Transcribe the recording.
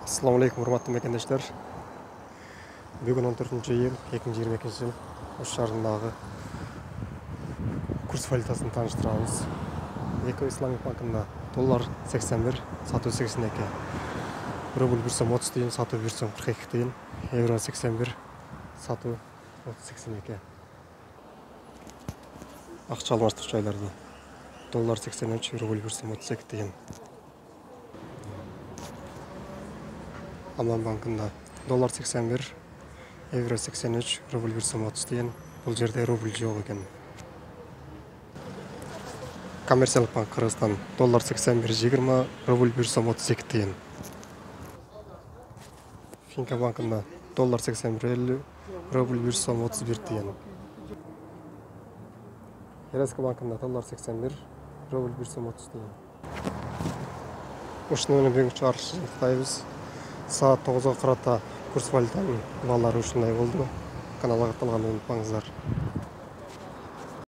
Assalamu alaikum, hurmatly mekendештер. Бүгін 14 iyul 2022 жыл осы шарындағы курс валютасын таныштырамыз. Екі Исламик банкында доллар 81, сату 82. Рубль 1 сом 30 тиын, сату 1 сом 42 тиын. Евро 81, сату 82. Ақша алмастыру жайларды. Доллар 83, рубль 1 сом 32 тиын. Алман банкында доллар 81, евро 83, рубль 1 сом 30 тиын. Бұл жерде рубль жоқ екен. Коммерциялық банк Қырғызстан доллар 81, 20, рубль 1 сом 32 тиын. Финка банкында доллар 81, 50, рубль 1 сом 31 тиын. Еразка банкында доллар 81, рубль 1 сом 30 тиын. Ушының өнімден чаршы Қытайбыз. Saat 9'a qarata kurs valutaның бағалары ушундай болды. Каналға атталғанды ұмытпаңыздар.